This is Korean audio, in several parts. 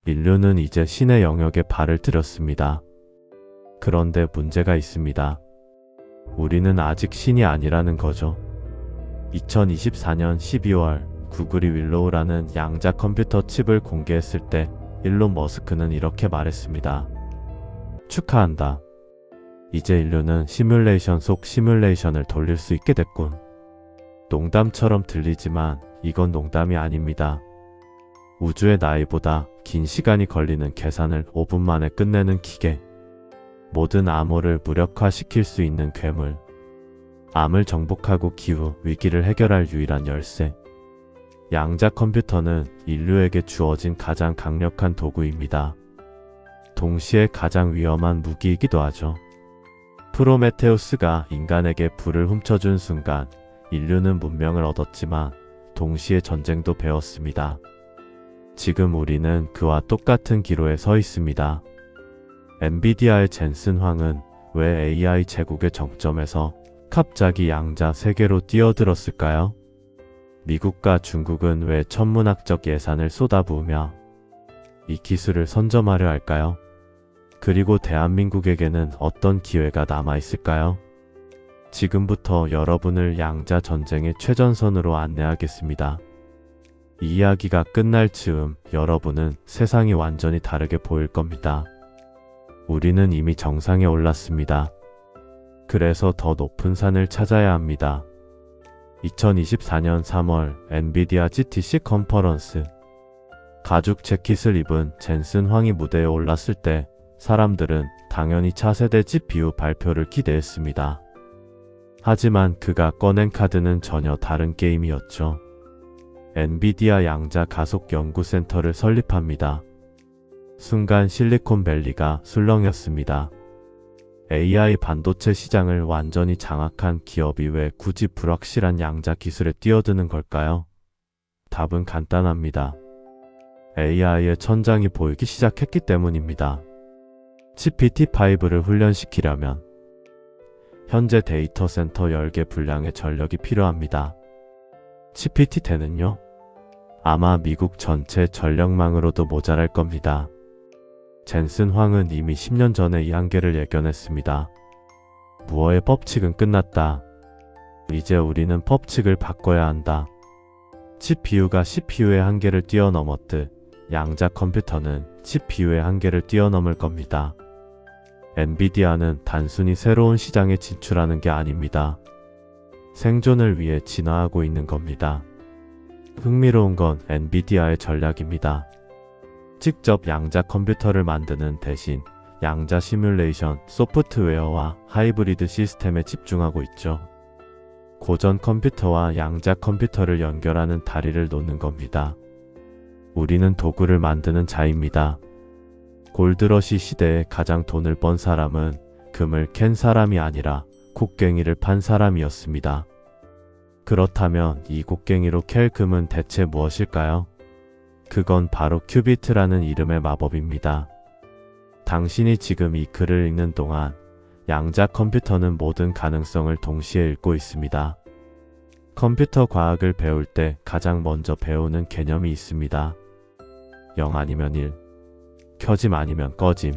인류는 이제 신의 영역에 발을 들였습니다. 그런데 문제가 있습니다. 우리는 아직 신이 아니라는 거죠. 2024년 12월 구글이 윌로우라는 양자 컴퓨터 칩을 공개했을 때 일론 머스크는 이렇게 말했습니다. 축하한다. 이제 인류는 시뮬레이션 속 시뮬레이션을 돌릴 수 있게 됐군. 농담처럼 들리지만 이건 농담이 아닙니다. 우주의 나이보다 긴 시간이 걸리는 계산을 5분 만에 끝내는 기계. 모든 암호를 무력화시킬 수 있는 괴물. 암을 정복하고 기후 위기를 해결할 유일한 열쇠. 양자 컴퓨터는 인류에게 주어진 가장 강력한 도구입니다. 동시에 가장 위험한 무기이기도 하죠. 프로메테우스가 인간에게 불을 훔쳐준 순간 인류는 문명을 얻었지만 동시에 전쟁도 배웠습니다. 지금 우리는 그와 똑같은 기로에 서 있습니다. 엔비디아의 젠슨 황은 왜 AI 제국의 정점에서 갑자기 양자 세계로 뛰어들었을까요? 미국과 중국은 왜 천문학적 예산을 쏟아부으며 이 기술을 선점하려 할까요? 그리고 대한민국에게는 어떤 기회가 남아있을까요? 지금부터 여러분을 양자 전쟁의 최전선으로 안내하겠습니다. 이 이야기가 끝날 즈음 여러분은 세상이 완전히 다르게 보일 겁니다. 우리는 이미 정상에 올랐습니다. 그래서 더 높은 산을 찾아야 합니다. 2024년 3월 엔비디아 GTC 컨퍼런스. 가죽 재킷을 입은 젠슨 황이 무대에 올랐을 때 사람들은 당연히 차세대 GPU 발표를 기대했습니다. 하지만 그가 꺼낸 카드는 전혀 다른 게임이었죠. 엔비디아 양자 가속 연구센터를 설립합니다. 순간 실리콘밸리가 술렁였습니다. AI 반도체 시장을 완전히 장악한 기업이 왜 굳이 불확실한 양자 기술에 뛰어드는 걸까요? 답은 간단합니다. AI의 천장이 보이기 시작했기 때문입니다. GPT-5를 훈련시키려면 현재 데이터 센터 10개 분량의 전력이 필요합니다. GPT-10은요? 아마 미국 전체 전력망으로도 모자랄 겁니다. 젠슨 황은 이미 10년 전에 이 한계를 예견했습니다. 무어의 법칙은 끝났다. 이제 우리는 법칙을 바꿔야 한다. GPU가 CPU의 한계를 뛰어넘었듯 양자 컴퓨터는 GPU의 한계를 뛰어넘을 겁니다. 엔비디아는 단순히 새로운 시장에 진출하는 게 아닙니다. 생존을 위해 진화하고 있는 겁니다. 흥미로운 건 엔비디아의 전략입니다. 직접 양자 컴퓨터를 만드는 대신 양자 시뮬레이션 소프트웨어와 하이브리드 시스템에 집중하고 있죠. 고전 컴퓨터와 양자 컴퓨터를 연결하는 다리를 놓는 겁니다. 우리는 도구를 만드는 자입니다. 골드러시 시대에 가장 돈을 번 사람은 금을 캔 사람이 아니라 곡괭이를 판 사람이었습니다. 그렇다면 이 곡괭이로 캘 금은 대체 무엇일까요? 그건 바로 큐비트라는 이름의 마법입니다. 당신이 지금 이 글을 읽는 동안 양자 컴퓨터는 모든 가능성을 동시에 읽고 있습니다. 컴퓨터 과학을 배울 때 가장 먼저 배우는 개념이 있습니다. 0 아니면 1, 켜짐 아니면 꺼짐.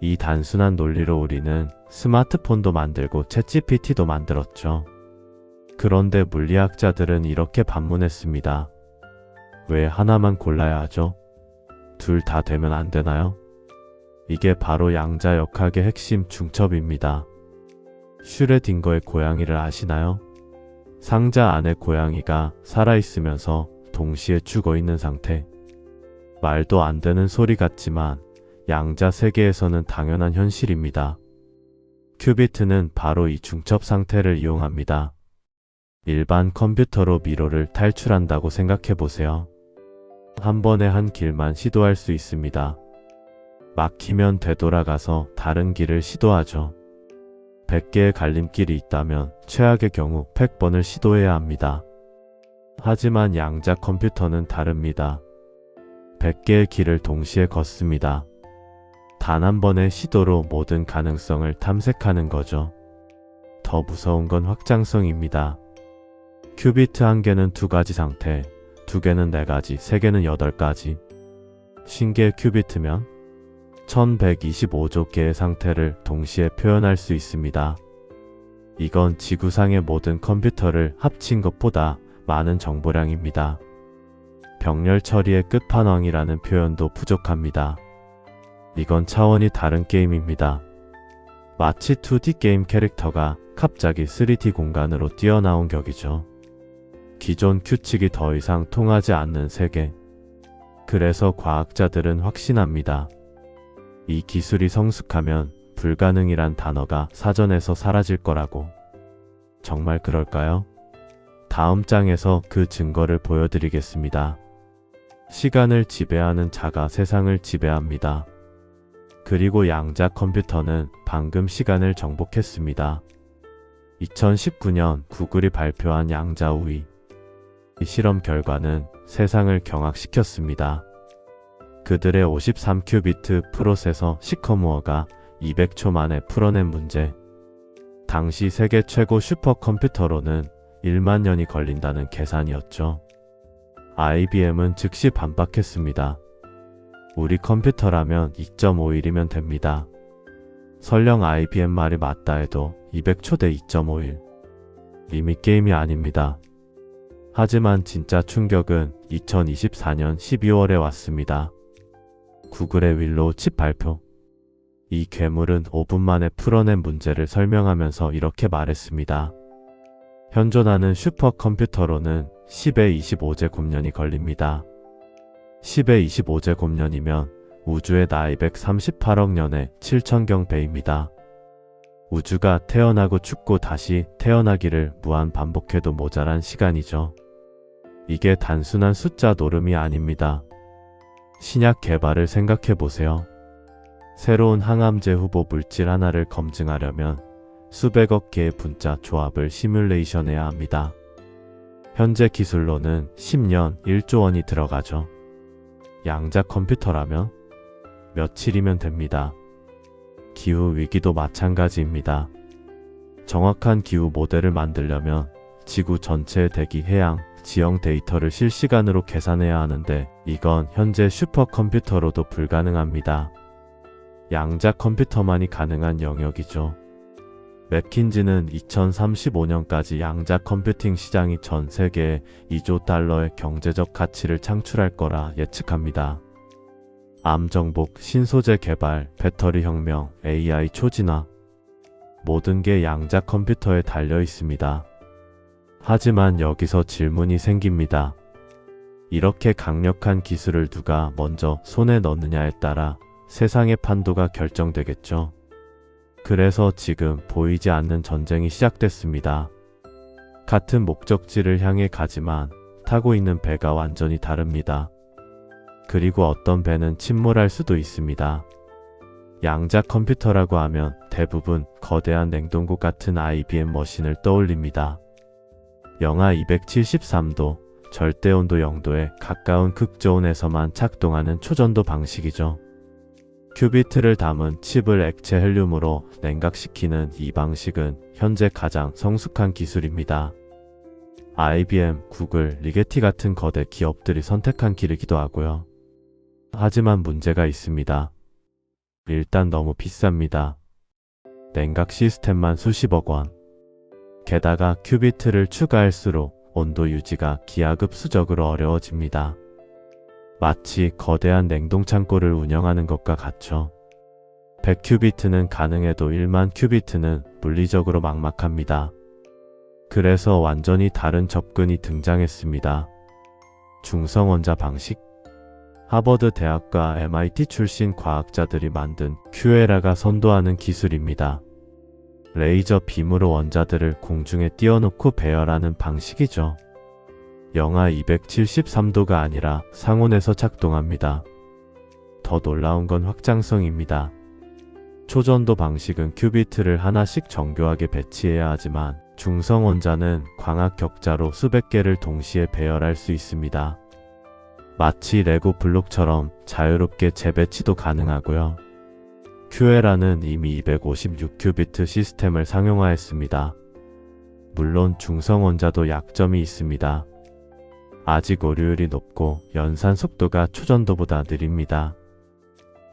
이 단순한 논리로 우리는 스마트폰도 만들고 챗GPT도 만들었죠. 그런데 물리학자들은 이렇게 반문했습니다. 왜 하나만 골라야 하죠? 둘 다 되면 안 되나요? 이게 바로 양자 역학의 핵심 중첩입니다. 슈레딩거의 고양이를 아시나요? 상자 안에 고양이가 살아있으면서 동시에 죽어있는 상태. 말도 안 되는 소리 같지만 양자 세계에서는 당연한 현실입니다. 큐비트는 바로 이 중첩 상태를 이용합니다. 일반 컴퓨터로 미로를 탈출한다고 생각해보세요. 한 번에 한 길만 시도할 수 있습니다. 막히면 되돌아가서 다른 길을 시도하죠. 100개의 갈림길이 있다면 최악의 경우 100번을 시도해야 합니다. 하지만 양자 컴퓨터는 다릅니다. 100개의 길을 동시에 걷습니다. 단 한 번의 시도로 모든 가능성을 탐색하는 거죠. 더 무서운 건 확장성입니다. 큐비트 한 개는 2가지 상태, 2개는 4가지, 3개는 8가지. 1000개의 큐비트면 1125조 개의 상태를 동시에 표현할 수 있습니다. 이건 지구상의 모든 컴퓨터를 합친 것보다 많은 정보량입니다. 병렬 처리의 끝판왕이라는 표현도 부족합니다. 이건 차원이 다른 게임입니다. 마치 2D 게임 캐릭터가 갑자기 3D 공간으로 뛰어나온 격이죠. 기존 규칙이 더 이상 통하지 않는 세계. 그래서 과학자들은 확신합니다. 이 기술이 성숙하면 불가능이란 단어가 사전에서 사라질 거라고. 정말 그럴까요? 다음 장에서 그 증거를 보여드리겠습니다. 시간을 지배하는 자가 세상을 지배합니다. 그리고 양자 컴퓨터는 방금 시간을 정복했습니다. 2019년 구글이 발표한 양자 우위. 이 실험 결과는 세상을 경악시켰습니다. 그들의 53큐비트 프로세서 시커무어가 200초 만에 풀어낸 문제. 당시 세계 최고 슈퍼컴퓨터로는 1만 년이 걸린다는 계산이었죠. IBM은 즉시 반박했습니다. 우리 컴퓨터라면 2.51이면 됩니다. 설령 IBM 말이 맞다 해도 200초 대 2.51. 이미 게임이 아닙니다. 하지만 진짜 충격은 2024년 12월에 왔습니다. 구글의 윌로우 칩 발표. 이 괴물은 5분 만에 풀어낸 문제를 설명하면서 이렇게 말했습니다. 현존하는 슈퍼컴퓨터로는 10의 25제곱년이 걸립니다. 10의 25제곱년이면 우주의 나이 138억 년에 7천경 배입니다. 우주가 태어나고 죽고 다시 태어나기를 무한 반복해도 모자란 시간이죠. 이게 단순한 숫자 노름이 아닙니다. 신약 개발을 생각해보세요. 새로운 항암제 후보 물질 하나를 검증하려면 수백억 개의 분자 조합을 시뮬레이션해야 합니다. 현재 기술로는 10년 1조 원이 들어가죠. 양자 컴퓨터라면 며칠이면 됩니다. 기후 위기도 마찬가지입니다. 정확한 기후 모델을 만들려면 지구 전체의 대기, 해양, 지형 데이터를 실시간으로 계산해야 하는데 이건 현재 슈퍼컴퓨터로도 불가능합니다. 양자 컴퓨터만이 가능한 영역이죠. 맥킨지는 2035년까지 양자 컴퓨팅 시장이 전 세계에 2조 달러의 경제적 가치를 창출할 거라 예측합니다. 암 정복, 신소재 개발, 배터리 혁명, AI 초진화. 모든 게 양자 컴퓨터에 달려 있습니다. 하지만 여기서 질문이 생깁니다. 이렇게 강력한 기술을 누가 먼저 손에 넣느냐에 따라 세상의 판도가 결정되겠죠. 그래서 지금 보이지 않는 전쟁이 시작됐습니다. 같은 목적지를 향해 가지만 타고 있는 배가 완전히 다릅니다. 그리고 어떤 배는 침몰할 수도 있습니다. 양자 컴퓨터라고 하면 대부분 거대한 냉동고 같은 IBM 머신을 떠올립니다. 영하 273도, 절대온도 0도에 가까운 극저온에서만 작동하는 초전도 방식이죠. 큐비트를 담은 칩을 액체 헬륨으로 냉각시키는 이 방식은 현재 가장 성숙한 기술입니다. IBM, 구글, 리게티 같은 거대 기업들이 선택한 길이기도 하고요. 하지만 문제가 있습니다. 일단 너무 비쌉니다. 냉각 시스템만 수십억 원. 게다가 큐비트를 추가할수록 온도 유지가 기하급수적으로 어려워집니다. 마치 거대한 냉동창고를 운영하는 것과 같죠. 100큐비트는 가능해도 1만 큐비트는 물리적으로 막막합니다. 그래서 완전히 다른 접근이 등장했습니다. 중성원자 방식? 하버드 대학과 MIT 출신 과학자들이 만든 큐에라가 선도하는 기술입니다. 레이저 빔으로 원자들을 공중에 띄워놓고 배열하는 방식이죠. 영하 273도가 아니라 상온에서 작동합니다. 더 놀라운 건 확장성입니다. 초전도 방식은 큐비트를 하나씩 정교하게 배치해야 하지만 중성원자는 광학 격자로 수백 개를 동시에 배열할 수 있습니다. 마치 레고 블록처럼 자유롭게 재배치도 가능하고요. 큐에라는 이미 256큐비트 시스템을 상용화했습니다. 물론 중성원자도 약점이 있습니다. 아직 오류율이 높고 연산 속도가 초전도보다 느립니다.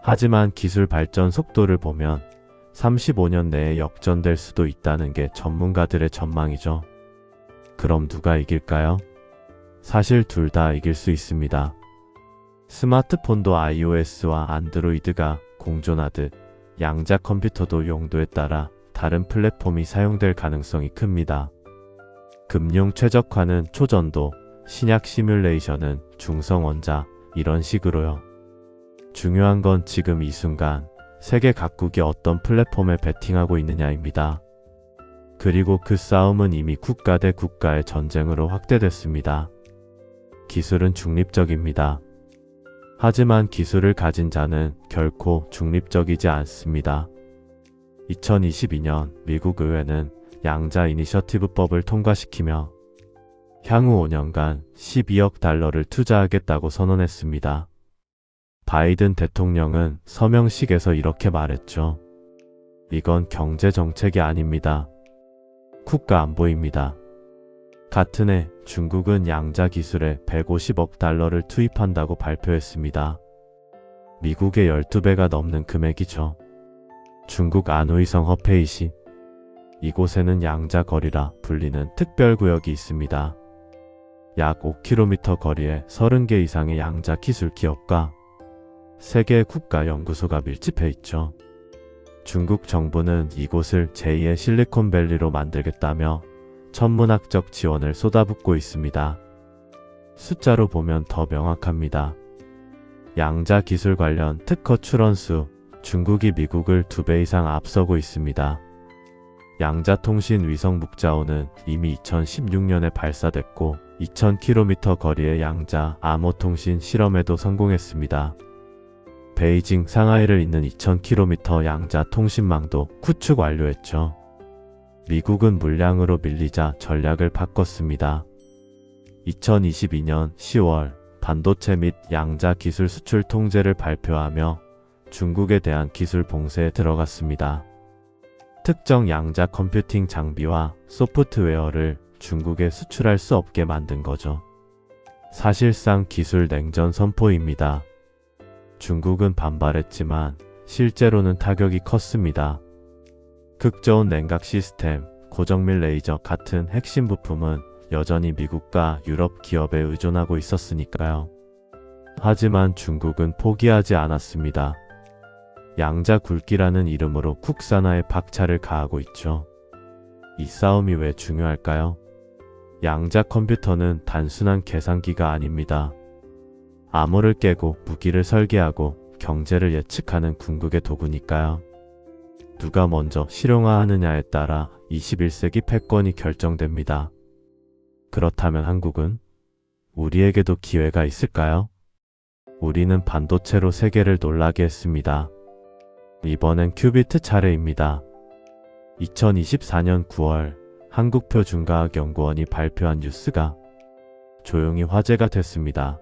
하지만 기술 발전 속도를 보면 35년 내에 역전될 수도 있다는 게 전문가들의 전망이죠. 그럼 누가 이길까요? 사실 둘 다 이길 수 있습니다. 스마트폰도 iOS와 안드로이드가 공존하듯 양자 컴퓨터도 용도에 따라 다른 플랫폼이 사용될 가능성이 큽니다. 금융 최적화는 초전도, 신약 시뮬레이션은 중성원자, 이런 식으로요. 중요한 건 지금 이 순간 세계 각국이 어떤 플랫폼에 베팅하고 있느냐입니다. 그리고 그 싸움은 이미 국가 대 국가의 전쟁으로 확대됐습니다. 기술은 중립적입니다. 하지만 기술을 가진 자는 결코 중립적이지 않습니다. 2022년 미국 의회는 양자 이니셔티브법을 통과시키며 향후 5년간 12억 달러를 투자하겠다고 선언했습니다. 바이든 대통령은 서명식에서 이렇게 말했죠. 이건 경제 정책이 아닙니다. 국가 안보입니다. 같은 해 중국은 양자 기술에 150억 달러를 투입한다고 발표했습니다. 미국의 12배가 넘는 금액이죠. 중국 안후이성 허페이시. 이곳에는 양자 거리라 불리는 특별구역이 있습니다. 약 5km 거리에 30개 이상의 양자 기술 기업과 3개의 국가 연구소가 밀집해 있죠. 중국 정부는 이곳을 제2의 실리콘밸리로 만들겠다며 천문학적 지원을 쏟아붓고 있습니다. 숫자로 보면 더 명확합니다. 양자 기술 관련 특허 출원수, 중국이 미국을 2배 이상 앞서고 있습니다. 양자통신 위성 묵자오는 이미 2016년에 발사됐고 2000km 거리의 양자 암호통신 실험에도 성공했습니다. 베이징, 상하이를 잇는 2000km 양자 통신망도 구축 완료했죠. 미국은 물량으로 밀리자 전략을 바꿨습니다. 2022년 10월 반도체 및 양자 기술 수출 통제를 발표하며 중국에 대한 기술 봉쇄에 들어갔습니다. 특정 양자 컴퓨팅 장비와 소프트웨어를 중국에 수출할 수 없게 만든 거죠. 사실상 기술 냉전 선포입니다. 중국은 반발했지만 실제로는 타격이 컸습니다. 극저온 냉각 시스템, 고정밀 레이저 같은 핵심 부품은 여전히 미국과 유럽 기업에 의존하고 있었으니까요. 하지만 중국은 포기하지 않았습니다. 양자 굵기라는 이름으로 국산화에 박차를 가하고 있죠. 이 싸움이 왜 중요할까요? 양자 컴퓨터는 단순한 계산기가 아닙니다. 암호를 깨고 무기를 설계하고 경제를 예측하는 궁극의 도구니까요. 누가 먼저 실용화하느냐에 따라 21세기 패권이 결정됩니다. 그렇다면 한국은? 우리에게도 기회가 있을까요? 우리는 반도체로 세계를 놀라게 했습니다. 이번엔 큐비트 차례입니다. 2024년 9월 한국표준과학연구원이 발표한 뉴스가 조용히 화제가 됐습니다.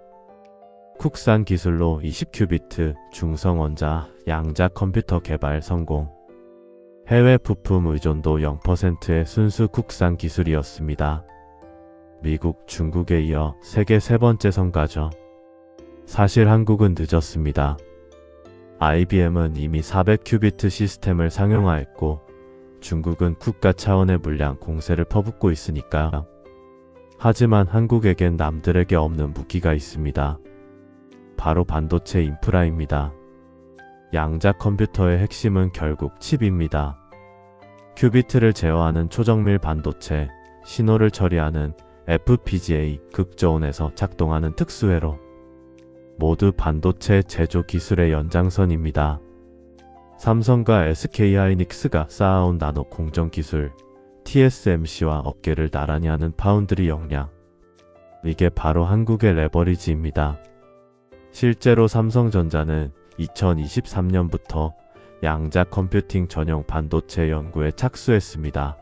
국산 기술로 20큐비트 중성원자 양자 컴퓨터 개발 성공. 해외 부품 의존도 0%의 순수 국산 기술이었습니다. 미국, 중국에 이어 세계 세 번째 성과죠. 사실 한국은 늦었습니다. IBM은 이미 400큐비트 시스템을 상용화했고 중국은 국가 차원의 물량 공세를 퍼붓고 있으니까요. 하지만 한국에겐 남들에게 없는 무기가 있습니다. 바로 반도체 인프라입니다. 양자 컴퓨터의 핵심은 결국 칩입니다. 큐비트를 제어하는 초정밀 반도체, 신호를 처리하는 FPGA, 극저온에서 작동하는 특수회로. 모두 반도체 제조 기술의 연장선입니다. 삼성과 SK하이닉스가 쌓아온 나노 공정 기술, TSMC와 어깨를 나란히 하는 파운드리 역량. 이게 바로 한국의 레버리지입니다. 실제로 삼성전자는 2023년부터 양자 컴퓨팅 전용 반도체 연구에 착수했습니다.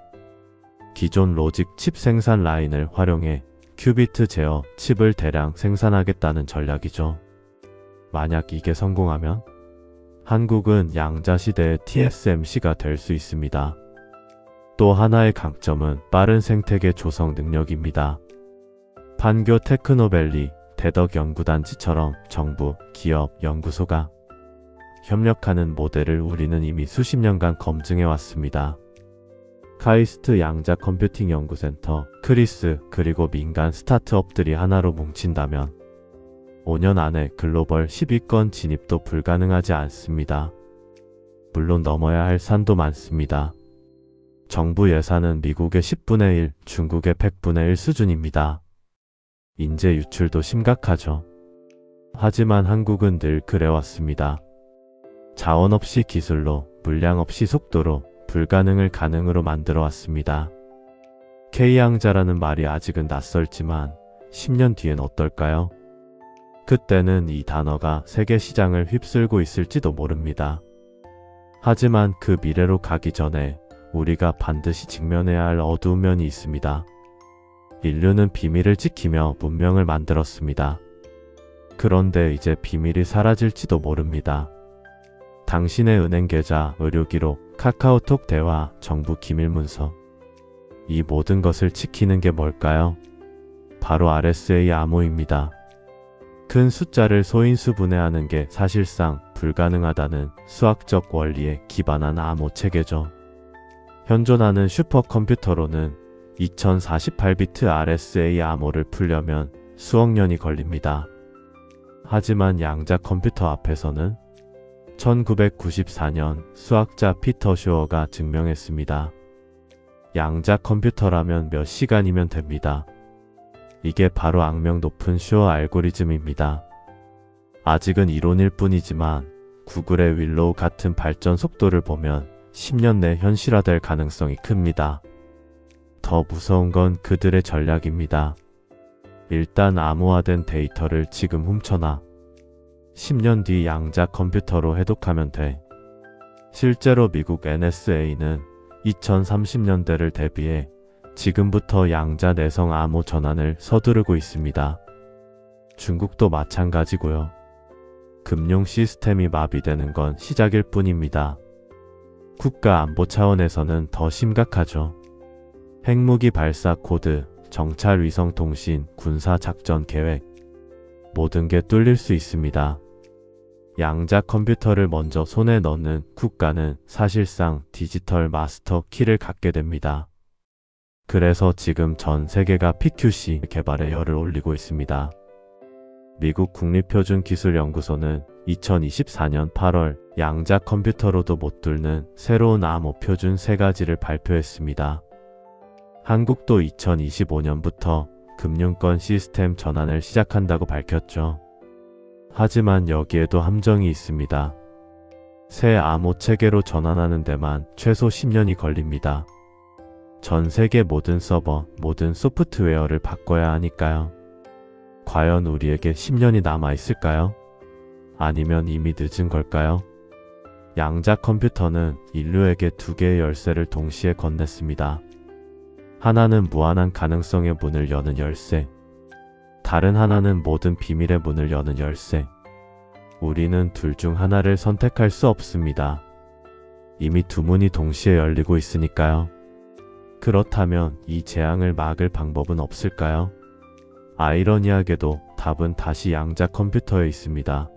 기존 로직 칩 생산 라인을 활용해 큐비트 제어 칩을 대량 생산하겠다는 전략이죠. 만약 이게 성공하면 한국은 양자 시대의 TSMC가 될 수 있습니다. 또 하나의 강점은 빠른 생태계 조성 능력입니다. 판교 테크노밸리, 대덕연구단지처럼 정부, 기업, 연구소가 협력하는 모델을 우리는 이미 수십 년간 검증해 왔습니다. 카이스트 양자 컴퓨팅 연구센터, 크리스, 그리고 민간 스타트업들이 하나로 뭉친다면 5년 안에 글로벌 10위권 진입도 불가능하지 않습니다. 물론 넘어야 할 산도 많습니다. 정부 예산은 미국의 10분의 1, 중국의 100분의 1 수준입니다. 인재 유출도 심각하죠. 하지만 한국은 늘 그래왔습니다. 자원 없이 기술로, 물량 없이 속도로, 불가능을 가능으로 만들어 왔습니다. K양자라는 말이 아직은 낯설지만 10년 뒤엔 어떨까요? 그때는 이 단어가 세계 시장을 휩쓸고 있을지도 모릅니다. 하지만 그 미래로 가기 전에 우리가 반드시 직면해야 할 어두운 면이 있습니다. 인류는 비밀을 지키며 문명을 만들었습니다. 그런데 이제 비밀이 사라질지도 모릅니다. 당신의 은행 계좌, 의료 기록, 카카오톡 대화, 정부 기밀 문서. 이 모든 것을 지키는 게 뭘까요? 바로 RSA 암호입니다. 큰 숫자를 소인수 분해하는 게 사실상 불가능하다는 수학적 원리에 기반한 암호 체계죠. 현존하는 슈퍼컴퓨터로는 2048비트 RSA 암호를 풀려면 수억 년이 걸립니다. 하지만 양자 컴퓨터 앞에서는 1994년 수학자 피터 쇼어가 증명했습니다. 양자 컴퓨터라면 몇 시간이면 됩니다. 이게 바로 악명 높은 쇼어 알고리즘입니다. 아직은 이론일 뿐이지만 구글의 윌로우 같은 발전 속도를 보면 10년 내 현실화될 가능성이 큽니다. 더 무서운 건 그들의 전략입니다. 일단 암호화된 데이터를 지금 훔쳐놔. 10년 뒤 양자 컴퓨터로 해독하면 돼. 실제로 미국 NSA는 2030년대를 대비해 지금부터 양자 내성 암호 전환을 서두르고 있습니다. 중국도 마찬가지고요. 금융 시스템이 마비되는 건 시작일 뿐입니다. 국가 안보 차원에서는 더 심각하죠. 핵무기 발사 코드, 정찰 위성 통신, 군사 작전 계획, 모든 게 뚫릴 수 있습니다. 양자 컴퓨터를 먼저 손에 넣는 국가는 사실상 디지털 마스터 키를 갖게 됩니다. 그래서 지금 전 세계가 PQC 개발에 열을 올리고 있습니다. 미국 국립표준기술연구소는 2024년 8월 양자 컴퓨터로도 못 뚫는 새로운 암호 표준 3가지를 발표했습니다. 한국도 2025년부터 금융권 시스템 전환을 시작한다고 밝혔죠. 하지만 여기에도 함정이 있습니다. 새 암호 체계로 전환하는 데만 최소 10년이 걸립니다. 전 세계 모든 서버, 모든 소프트웨어를 바꿔야 하니까요. 과연 우리에게 10년이 남아 있을까요? 아니면 이미 늦은 걸까요? 양자 컴퓨터는 인류에게 2개의 열쇠를 동시에 건넸습니다. 하나는 무한한 가능성의 문을 여는 열쇠, 다른 하나는 모든 비밀의 문을 여는 열쇠. 우리는 둘 중 하나를 선택할 수 없습니다. 이미 두 문이 동시에 열리고 있으니까요. 그렇다면 이 재앙을 막을 방법은 없을까요? 아이러니하게도 답은 다시 양자 컴퓨터에 있습니다.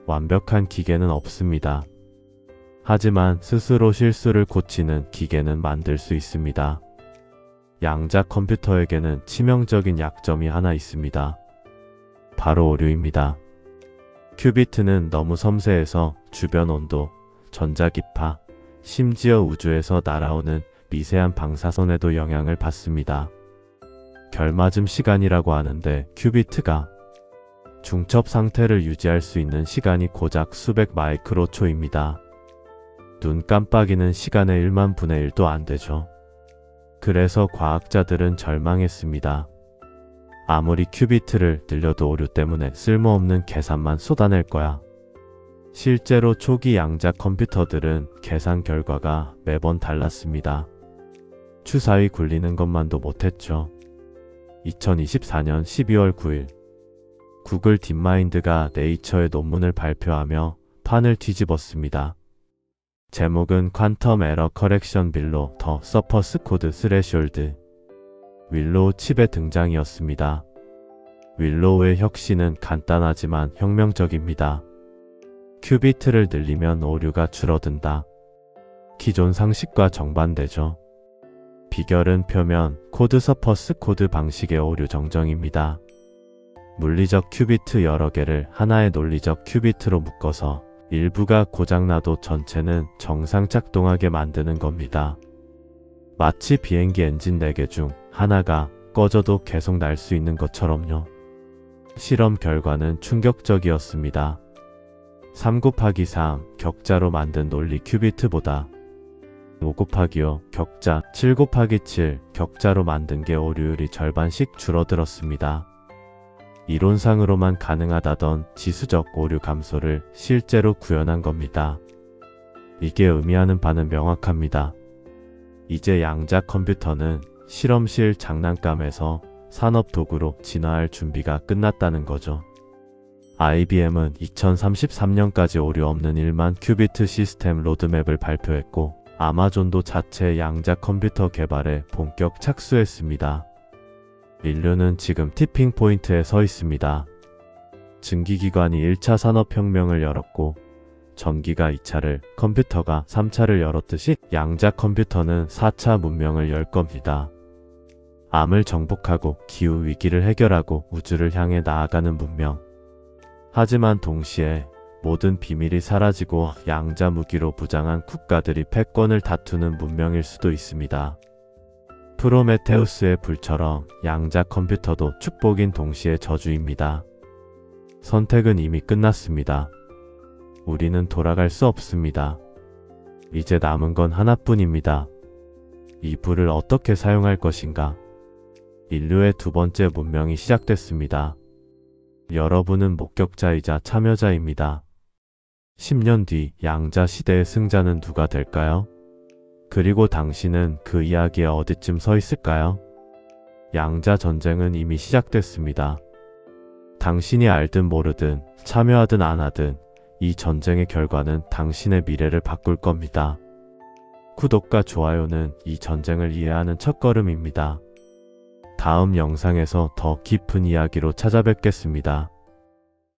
완벽한 기계는 없습니다. 하지만 스스로 실수를 고치는 기계는 만들 수 있습니다. 양자 컴퓨터에게는 치명적인 약점이 하나 있습니다. 바로 오류입니다. 큐비트는 너무 섬세해서 주변 온도, 전자기파, 심지어 우주에서 날아오는 미세한 방사선에도 영향을 받습니다. 결맞음 시간이라고 하는데 큐비트가 중첩 상태를 유지할 수 있는 시간이 고작 수백 마이크로초입니다. 눈 깜빡이는 시간의 1만 분의 1도 안 되죠. 그래서 과학자들은 절망했습니다. 아무리 큐비트를 늘려도 오류 때문에 쓸모없는 계산만 쏟아낼 거야. 실제로 초기 양자 컴퓨터들은 계산 결과가 매번 달랐습니다. 추사위 굴리는 것만도 못했죠. 2024년 12월 9일 구글 딥마인드가 네이처에 논문을 발표하며 판을 뒤집었습니다. 제목은 퀀텀 에러 커렉션 빌로 더 서퍼스 코드 스레숄드. 윌로우 칩의 등장이었습니다. 윌로우의 혁신은 간단하지만 혁명적입니다. 큐비트를 늘리면 오류가 줄어든다. 기존 상식과 정반대죠. 비결은 표면 코드 서퍼스 코드 방식의 오류 정정입니다. 물리적 큐비트 여러 개를 하나의 논리적 큐비트로 묶어서 일부가 고장나도 전체는 정상 작동하게 만드는 겁니다. 마치 비행기 엔진 4개 중 하나가 꺼져도 계속 날 수 있는 것처럼요. 실험 결과는 충격적이었습니다. 3 곱하기 3 격자로 만든 논리 큐비트보다 5 곱하기 5 격자, 7 곱하기 7 격자로 만든 게 오류율이 절반씩 줄어들었습니다. 이론상으로만 가능하다던 지수적 오류 감소를 실제로 구현한 겁니다. 이게 의미하는 바는 명확합니다. 이제 양자 컴퓨터는 실험실 장난감에서 산업 도구로 진화할 준비가 끝났다는 거죠. IBM은 2033년까지 오류 없는 1만 큐비트 시스템 로드맵을 발표했고, 아마존도 자체 양자 컴퓨터 개발에 본격 착수했습니다. 인류는 지금 티핑 포인트에 서 있습니다. 증기기관이 1차 산업혁명을 열었고, 전기가 2차를, 컴퓨터가 3차를 열었듯이 양자 컴퓨터는 4차 문명을 열 겁니다. 암을 정복하고 기후위기를 해결하고 우주를 향해 나아가는 문명. 하지만 동시에 모든 비밀이 사라지고 양자 무기로 부장한 국가들이 패권을 다투는 문명일 수도 있습니다. 프로메테우스의 불처럼 양자 컴퓨터도 축복인 동시에 저주입니다. 선택은 이미 끝났습니다. 우리는 돌아갈 수 없습니다. 이제 남은 건 하나뿐입니다. 이 불을 어떻게 사용할 것인가? 인류의 두 번째 문명이 시작됐습니다. 여러분은 목격자이자 참여자입니다. 10년 뒤 양자 시대의 승자는 누가 될까요? 그리고 당신은 그 이야기에 어디쯤 서 있을까요? 양자 전쟁은 이미 시작됐습니다. 당신이 알든 모르든 참여하든 안 하든 이 전쟁의 결과는 당신의 미래를 바꿀 겁니다. 구독과 좋아요는 이 전쟁을 이해하는 첫걸음입니다. 다음 영상에서 더 깊은 이야기로 찾아뵙겠습니다.